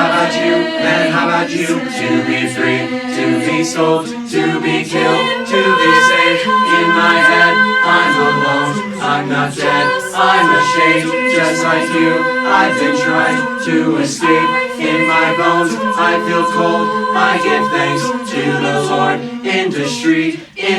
how about you? Then how about you? To be free, to be sold, to be killed, to be saved. In my head, I'm alone, I'm not dead, I'm ashamed, just like you. I've been trying to escape. In my bones, I feel cold, I give thanks to the Lord. In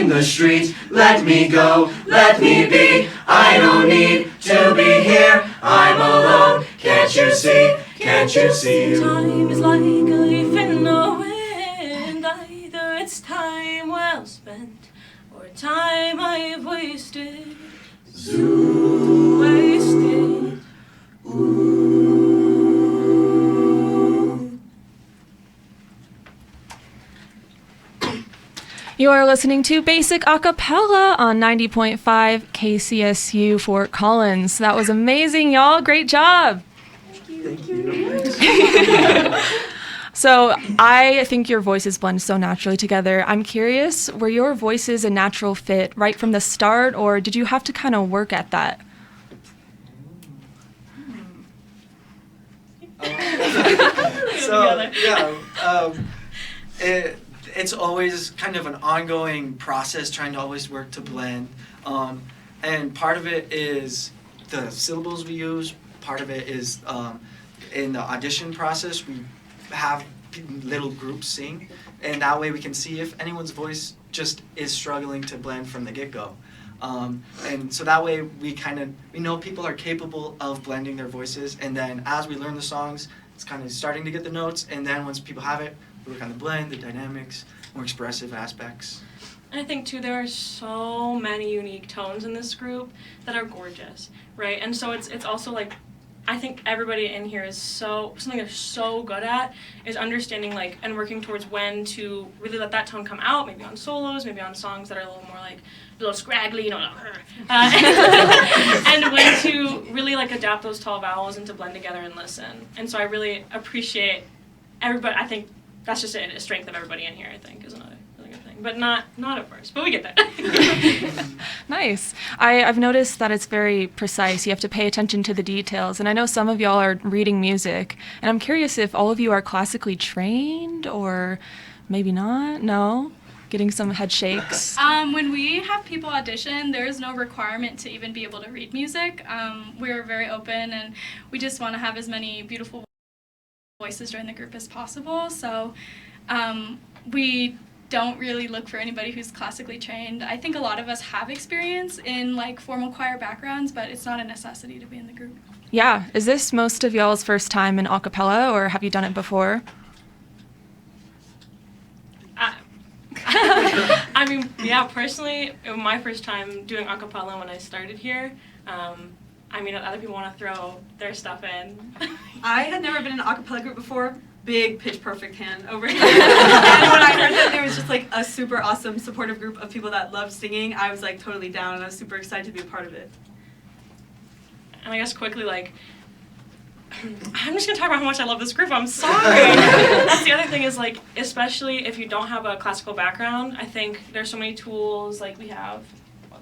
the street, let me go, let me be. I don't need to be here, I'm alone. Can't you see, can't you see? Time is like a leaf in the wind. Either it's time well spent or time I've wasted. Zoo. Wasted. You are listening to Basic Acapella on 90.5 KCSU Fort Collins. That was amazing, y'all. Great job. Thank you. So I think your voices blend so naturally together. I'm curious, were your voices a natural fit right from the start, or did you have to kind of work at that? It's always kind of an ongoing process, trying to always work to blend. And part of it is the syllables we use. Part of it is in the audition process, we have little groups sing, and that way we can see if anyone's voice just is struggling to blend from the get-go. And so that way we know people are capable of blending their voices, and then as we learn the songs, it's kind of starting to get the notes, and then once people have it, we work on the blend, the dynamics, more expressive aspects. And I think, too, there are so many unique tones in this group that are gorgeous, right? And so it's also like, I think everybody in here is something they're so good at is understanding, like, and working towards when to really let that tone come out, maybe on solos, maybe on songs that are a little more, like, a little scraggly, and when to really, like, adapt those tall vowels and to blend together and listen. And so I really appreciate everybody. I think that's just a strength of everybody in here, I think, is another really good thing. But not at first, but we get there. Nice. I've noticed that it's very precise. You have to pay attention to the details. And I know some of y'all are reading music. And I'm curious if all of you are classically trained or maybe not? No? Getting some head shakes? When we have people audition, there is no requirement to even be able to read music. We're very open, and we just want to have as many beautiful voices during the group as possible. So we don't really look for anybody who's classically trained. I think a lot of us have experience in like formal choir backgrounds, but it's not a necessity to be in the group. Yeah. Is this most of y'all's first time in a cappella, or have you done it before? I mean, yeah, personally, it was my first time doing a cappella when I started here. I mean, other people want to throw their stuff in. I had never been in an a cappella group before. Big pitch perfect hand over here. And when I heard that there was just like a super awesome supportive group of people that loved singing, I was like totally down, and I was super excited to be a part of it. And I guess quickly, like, I'm just gonna talk about how much I love this group. I'm sorry. That's the other thing is, like, especially if you don't have a classical background, I think there's so many tools. Like, we have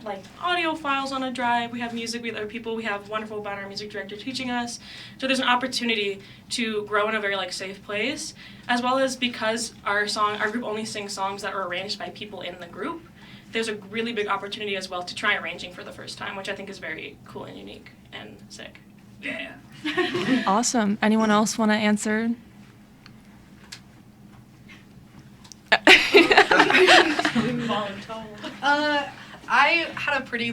like audio files on a drive, we have music with other people, we have wonderful about our music director teaching us. So there's an opportunity to grow in a very like safe place, as well as because our group only sings songs that are arranged by people in the group. There's a really big opportunity as well to try arranging for the first time, which I think is very cool and unique and sick. Yeah. Awesome. Anyone else want to answer? I had a pretty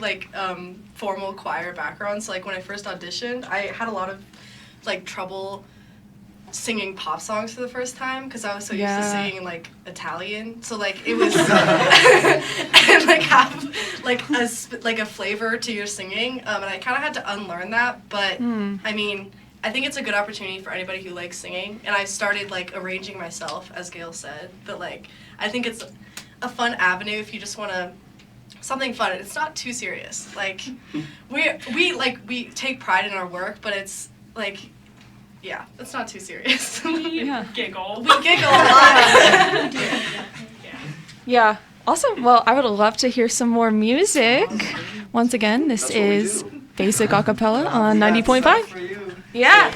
formal choir background, so like when I first auditioned, I had a lot of like trouble singing pop songs for the first time because I was so used to singing like Italian, so like it was and like have like a flavor to your singing, and I kind of had to unlearn that. But I mean, I think it's a good opportunity for anybody who likes singing, and I started like arranging myself, as Gail said. But like I think it's a fun avenue if you just want to something fun. It's not too serious. Like we take pride in our work, but it's like. Yeah, it's not too serious. We giggle. We giggle a lot. Yeah, awesome. Well, I would love to hear some more music. Once again, this is Basic Acapella on 90.5. Yeah.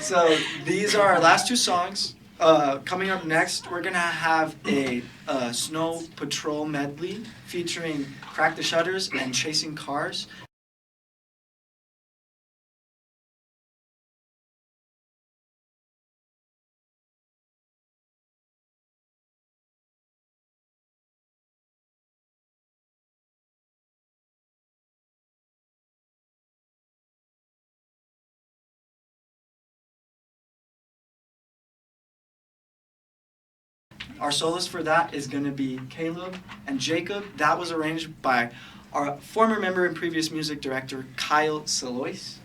So these are our last 2 songs. Coming up next, we're gonna have a Snow Patrol medley featuring Crack the Shutters and Chasing Cars. Our soloist for that is going to be Caleb and Jacob. That was arranged by our former member and previous music director, Kyle Salois.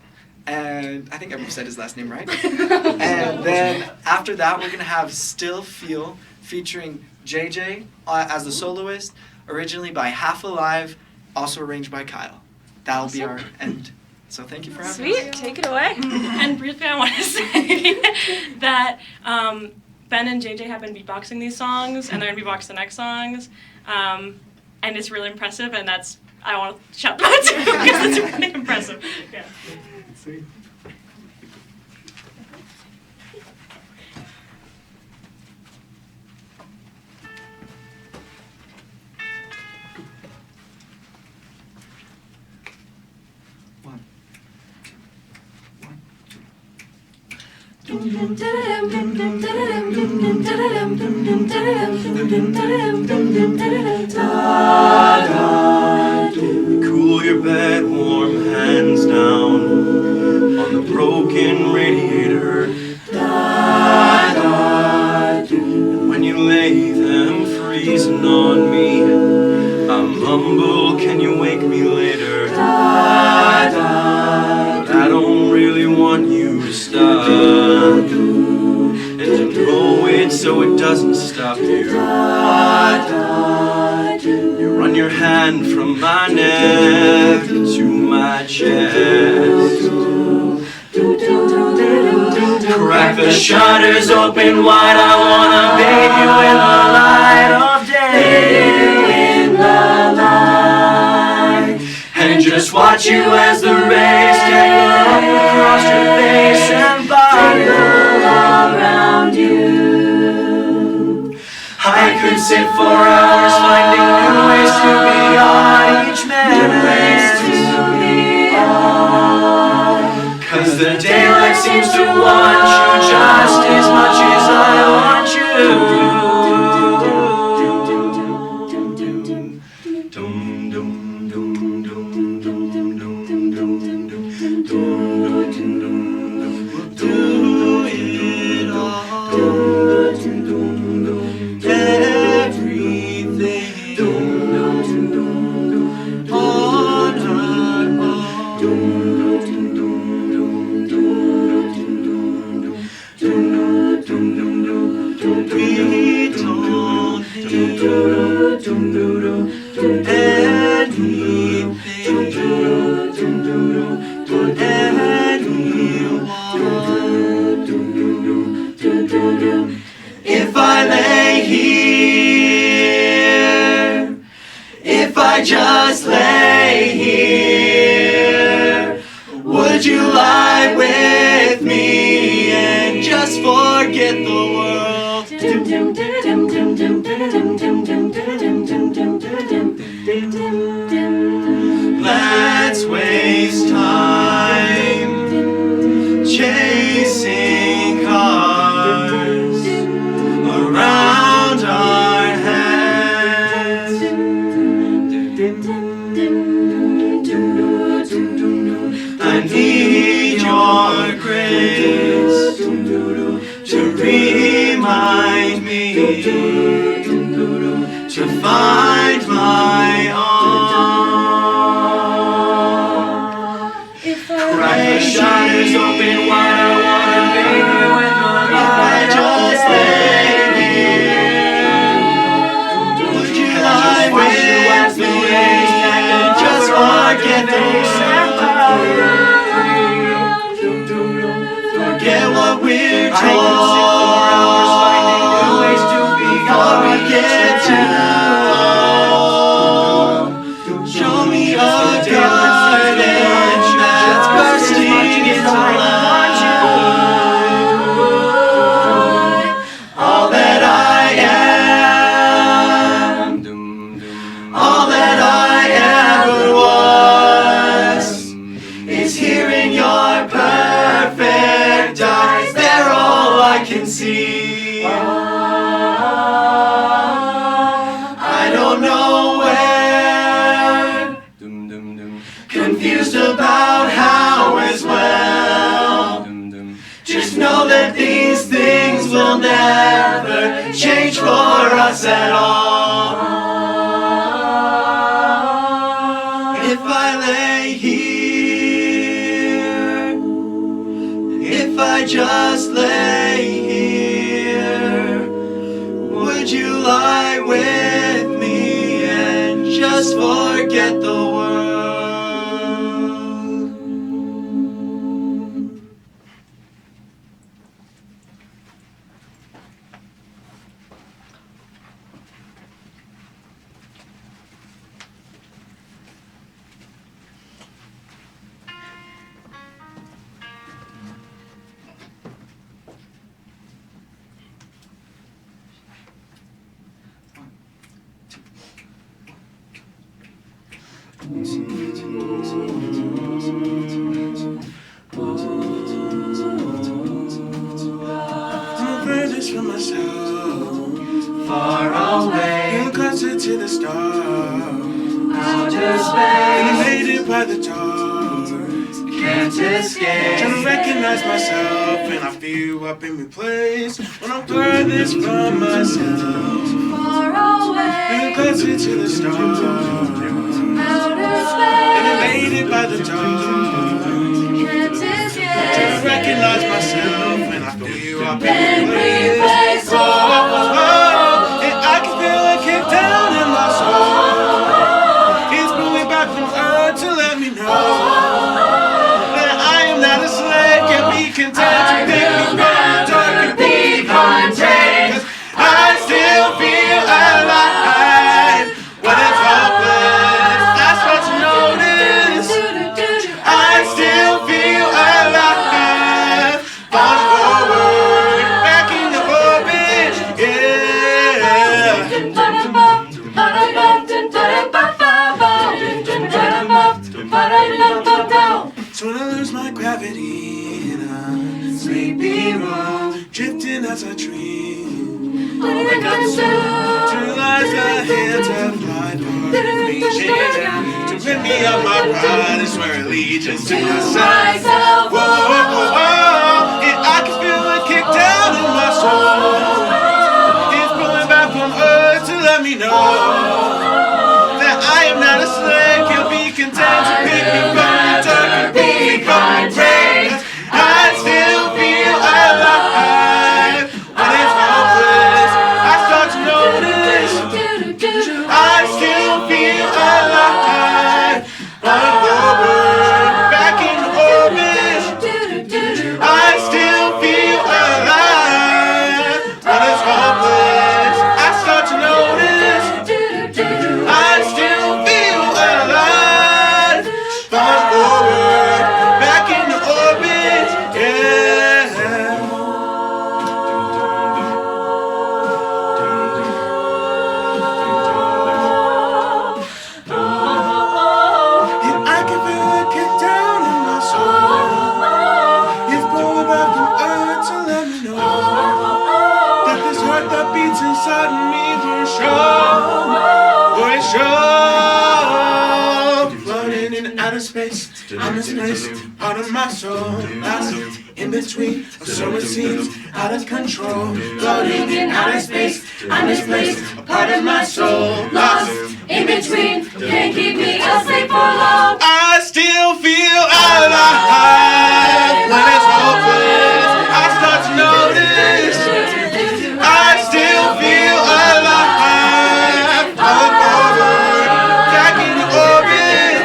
And I think everyone said his last name right. And then after that, we're going to have Still Feel featuring JJ as the soloist, originally by Half Alive, also arranged by Kyle. That'll be our end. So thank you for having us. Sweet. Take it away. And briefly, I want to say that Ben and JJ have been beatboxing these songs, and they're going to beatbox the next songs. And it's really impressive, and I want to shout them out too, because it's really impressive. Yeah. Sweet. Cool your bed, warm hands down on the broken radiator. And when you lay them freezing on me, I mumble, can you wake me later? But I don't really want you to stop, and to know it so it doesn't stop you. You run your hand from my neck to my chest. Crack the shutters open wide, I wanna bathe you in the light of day. And just watch you as the rays tangle up across your face and body around you. I could sit for hours finding new ways to be on each minute. 'Cause the daylight seems to want you just as much as I want you. If I lay here, if I just lay here, would you lie with me and just forget the world? Let's waste time chasing cars around our heads. I need your grace to remind me to find my own. Crack the shutters open wide, I wanna bathe you in the light. If I just lay here, would you lie with me and just forget those forget what we're told before we get to I can see. I don't know where. Confused about how as well. Just know that these things will never change for us at all. If I lay here, if I just lay here, would you lie with me and just forget the world? I'm furthest from myself, Far away, and closer to the stars. outer space, Invaded by the dark, can't escape. trying to recognize myself, and I feel up in my place when I'm furthest from myself, Far away, and closer to the stars. outer space, Invaded by the dark, can't trying escape. to recognize myself, and I feel up in Every my place. place, Oh, and I can feel it kick down in my soul. It's pulling back from earth to let me know that I am not a slave, can be content to pick me from the dark and be contained. 'Cause I still feel alive when it's hopeless. I start to notice I still feel alive. Falling forward, back in the orbit, yeah. So when I lose my gravity in a sleepy room, drifting as I dream, wake up soon to realize the hands have flight for reaching to rid me of my pride and swear allegiance to myself. Whoa, whoa, whoa, whoa. And I can feel it kick down in my soul. It's pulling back from earth to let me know that I am not a slave, can be content to pick me from the dark and be contained. I still feel alive when it's hopeless. I start to notice I still feel alive. Falling forward, back in orbit. I still feel alive when it's hopeless. I start to notice I still feel alive. Falling forward, back in the orbit, yeah. And I can feel it kick down in my soul. It's blowing back from earth to let me know that this heart that beats inside of me for sure, floating in outer space. I'm misplaced, part of my soul, lost in between, or so it seems, out of control. Floating in outer space, I'm misplaced, a part of my soul, lost In between, can't keep me asleep for long. I still feel alive when it's hopeless. I start to notice I still feel alive. Falling forward, back in the orbit.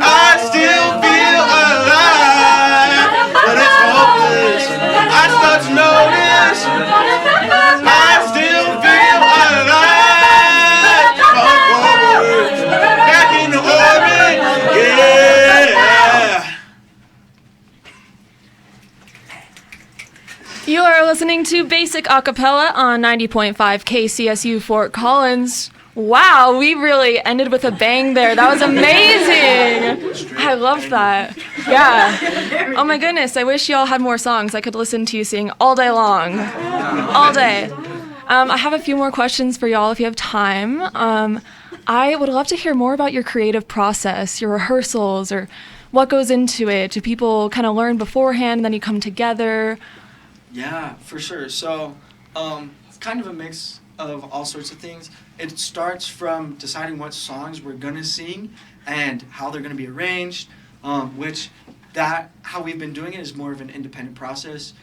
I still feel alive when it's hopeless. I start to notice I still feel alive. Falling forward, back in the orbit. Yeah. You are listening to Basic Acapella on 90.5 KCSU Fort Collins. Wow, we really ended with a bang there. That was amazing. I love that. Yeah. Oh my goodness, I wish y'all had more songs. I could listen to you sing all day long. All day. I have a few more questions for y'all if you have time. I would love to hear more about your creative process, your rehearsals, or what goes into it. Do people kind of learn beforehand and then you come together? Yeah, for sure. So it's kind of a mix of all sorts of things. It starts from deciding what songs we're gonna sing and how they're gonna be arranged, how we've been doing it is more of an independent process.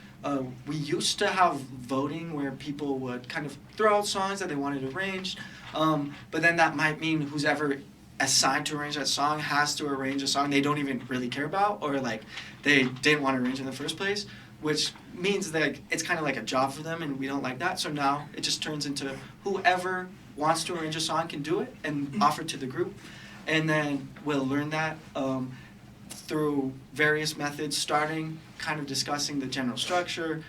We used to have voting where people would kind of throw out songs that they wanted arranged, but then that might mean who's ever assigned to arrange that song has to arrange a song they don't even really care about, or like they didn't want to arrange in the first place, which means that it's kind of like a job for them, and we don't like that. So now it just turns into whoever wants to arrange a song can do it and offer it to the group, and then we'll learn that through various methods, starting kind of discussing the general structure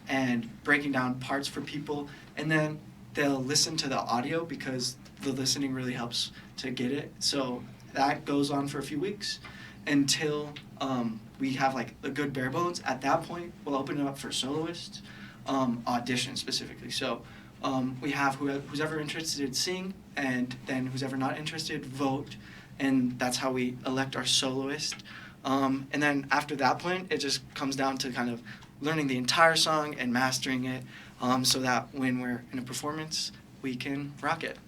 and breaking down parts for people, and then they'll listen to the audio because the listening really helps to get it. So that goes on for a few weeks until we have like a good bare bones. At that point, we'll open it up for soloists, audition specifically. So we have who's ever interested sing, and then who's ever not interested vote, and that's how we elect our soloist. And then after that point, it just comes down to kind of learning the entire song and mastering it, so that when we're in a performance, we can rock it.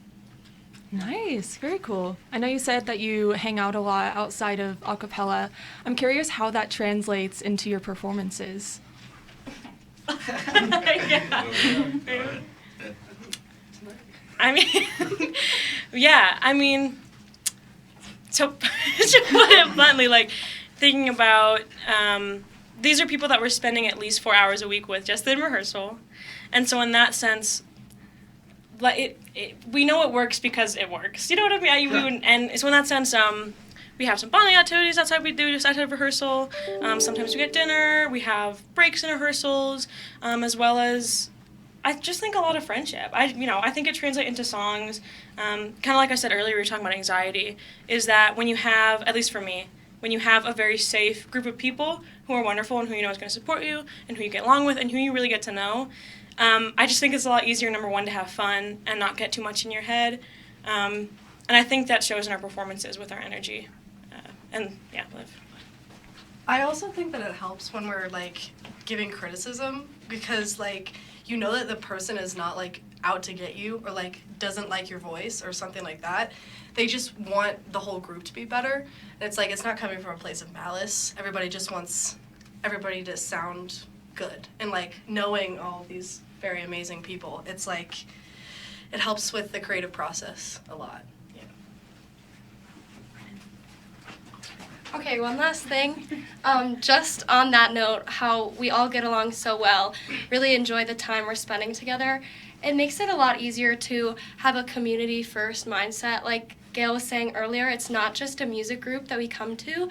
Nice, very cool. I know you said that you hang out a lot outside of a cappella. I'm curious how that translates into your performances. I mean, to put it bluntly, like, thinking about, these are people that we're spending at least 4 hours a week with just in rehearsal. And so in that sense, like we know it works because it works. You know what I mean? And so in that sense, we have some bonding activities outside we do just outside of rehearsal. Sometimes we get dinner. We have breaks in rehearsals, as well as I just think a lot of friendship. I think it translates into songs. Kind of like I said earlier, we were talking about anxiety. Is that when you have, at least for me, when you have a very safe group of people who are wonderful and who you know is going to support you and who you get along with and who you really get to know. I just think it's a lot easier, number one, to have fun and not get too much in your head. And I think that shows in our performances with our energy. Liv. I also think that it helps when we're, like, giving criticism because, like, you know that the person is not, like, out to get you or, like, doesn't like your voice or something like that. They just want the whole group to be better. And it's, like, it's not coming from a place of malice. Everybody just wants everybody to sound good. And, like, knowing all these very amazing people, it's, like, it helps with the creative process a lot. Okay, one last thing. Just on that note, how we all get along so well, really enjoy the time we're spending together. It makes it a lot easier to have a community-first mindset. Like Gail was saying earlier, it's not just a music group that we come to,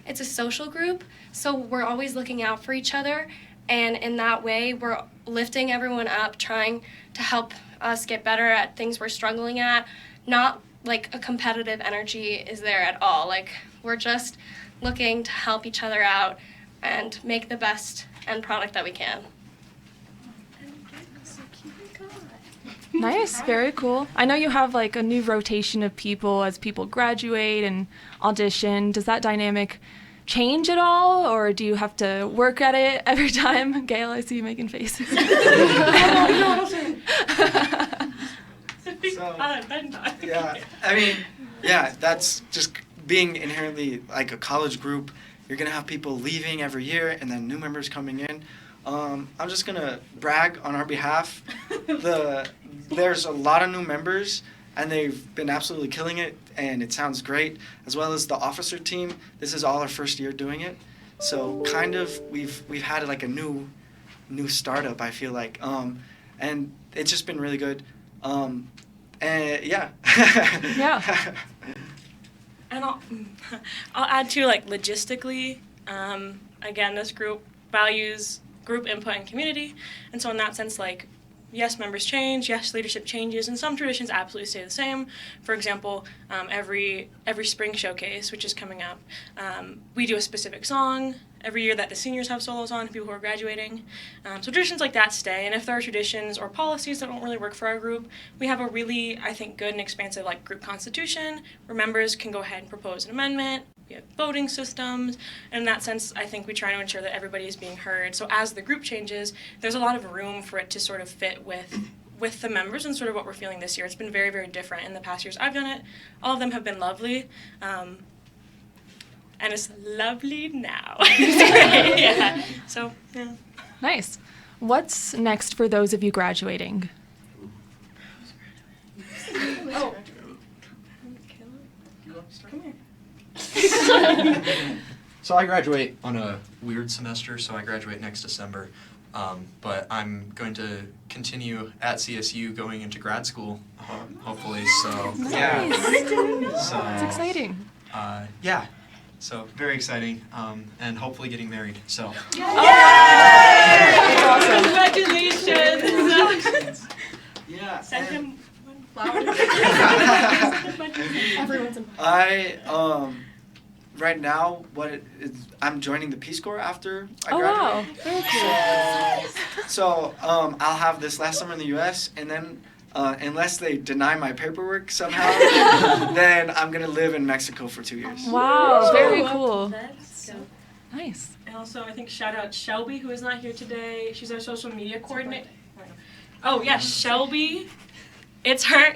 it's a social group. So we're always looking out for each other, and in that way, we're lifting everyone up, trying to help us get better at things we're struggling at. Not like a competitive energy is there at all. Like, we're just looking to help each other out and make the best end product that we can. Nice, very cool. I know you have like a new rotation of people as people graduate and audition. Does that dynamic change at all, or do you have to work at it every time? Gail, I see you making faces. That's just being inherently like a college group. You're gonna have people leaving every year and then new members coming in. I'm just gonna brag on our behalf. There's a lot of new members and they've been absolutely killing it, and it sounds great, as well as the officer team. This is all our first year doing it, so kind of we've had like a new startup, I feel like, and it's just been really good. Yeah. And I'll add to, like, logistically, again, this group values group input and community, and so in that sense, like, yes, members change, yes, leadership changes, and some traditions absolutely stay the same. For example, every spring showcase, which is coming up, we do a specific song every year that the seniors have solos on, people who are graduating. So traditions like that stay, and if there are traditions or policies that don't really work for our group, we have a really, I think, good and expansive group constitution where members can go ahead and propose an amendment. We have voting systems, and in that sense, I think we try to ensure that everybody is being heard. So as the group changes, there's a lot of room for it to sort of fit with the members and sort of what we're feeling this year. It's been very, very different in the past years I've done it. All of them have been lovely. And it's lovely now. It's great, yeah. So, yeah. Nice. What's next for those of you graduating? Oh. So I graduate on a weird semester, so I graduate next December. But I'm going to continue at CSU going into grad school, hopefully. So Nice. yeah. So That's exciting. yeah. So very exciting, and hopefully getting married. So. Congratulations! Yeah. Send and him one flower. Everyone's in. Right now, I'm joining the Peace Corps after I Oh, wow. graduate. Very cool. So I'll have this last summer in the U.S. and then unless they deny my paperwork somehow, then I'm gonna live in Mexico for 2 years. Wow, very cool. So, Nice. and also, I think shout out Shelby, who is not here today. She's our social media coordinator. Oh yes, Shelby. It's her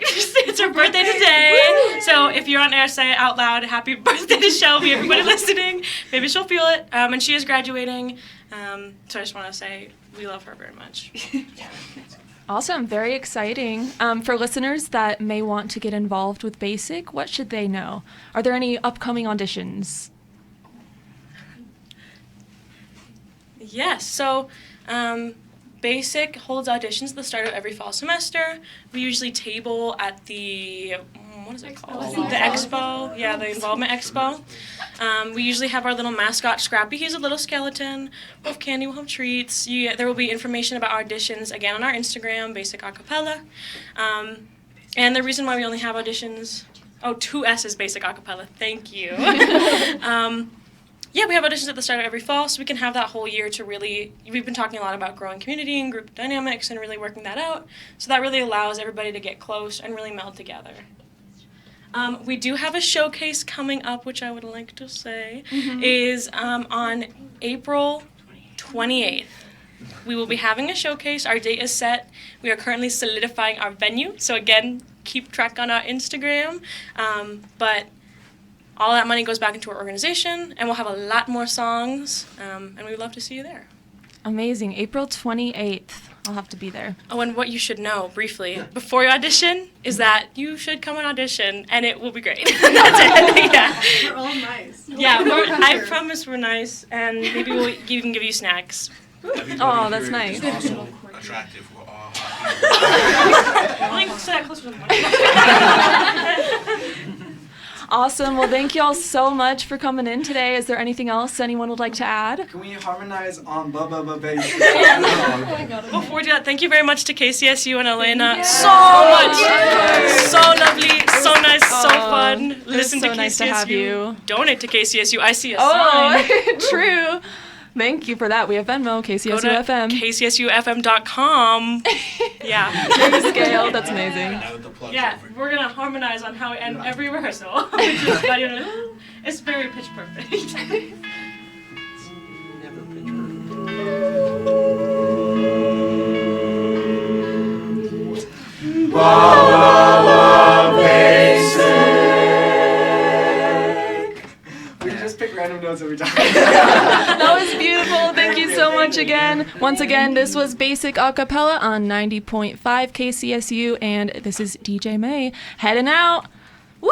birthday today. So if you're on air, say it out loud. Happy birthday to Shelby, everybody listening. Maybe she'll feel it. And she is graduating. So I just want to say we love her very much. Awesome, very exciting. For listeners that may want to get involved with BASIC, what should they know? Are there any upcoming auditions? Yes, so BASIC holds auditions at the start of every fall semester. We usually table at the, what is it called? The Expo, yeah, the Involvement Expo. We usually have our little mascot, Scrappy. He's a little skeleton. We'll have candy, we'll have treats. There will be information about auditions, again, on our Instagram, Basic Acapella. And the reason why we only have auditions, 2 S's, Basic Acapella, thank you. Yeah, we have auditions at the start of every fall, so we can have that whole year to really, we've been talking a lot about growing community and group dynamics and really working that out. So that really allows everybody to get close and really meld together. We do have a showcase coming up, which I would like to say is on April 28th. We will be having a showcase. Our date is set. We are currently solidifying our venue. So again, keep track on our Instagram. But all that money goes back into our organization, and we'll have a lot more songs, and we would love to see you there. Amazing. April 28th. I'll have to be there. Oh, and what you should know, briefly, before your audition, is that you should come and audition, and it will be great. That's it. Yeah. We're all nice. Yeah, I promise we're nice, and maybe we'll even give you snacks. Oh, that's nice. Also attractive. We're all happy. I'll link to that closer to the mic. Awesome. Well, thank you all so much for coming in today. Is there anything else anyone would like to add? Can we harmonize on Bass? Before we do that, thank you very much to KCSU and Elena. Yeah. So much. So lovely, so nice, so fun. Listen so to KCSU. nice to have you. Donate to KCSU. I see a sign. Oh, true. Thank you for that. We have Venmo, Go to KCSU-FM. KCSUFM.com. Yeah. Big scale. That's amazing. Now that the plug's Yeah, over. we're going to harmonize on how we end every rehearsal. Which is, it's very pitch perfect. Never picture. We just pick random notes every time. That was beautiful. Thank you so much again. Once again, this was Basic Acapella on 90.5 KCSU, and this is DJ May heading out. Woo!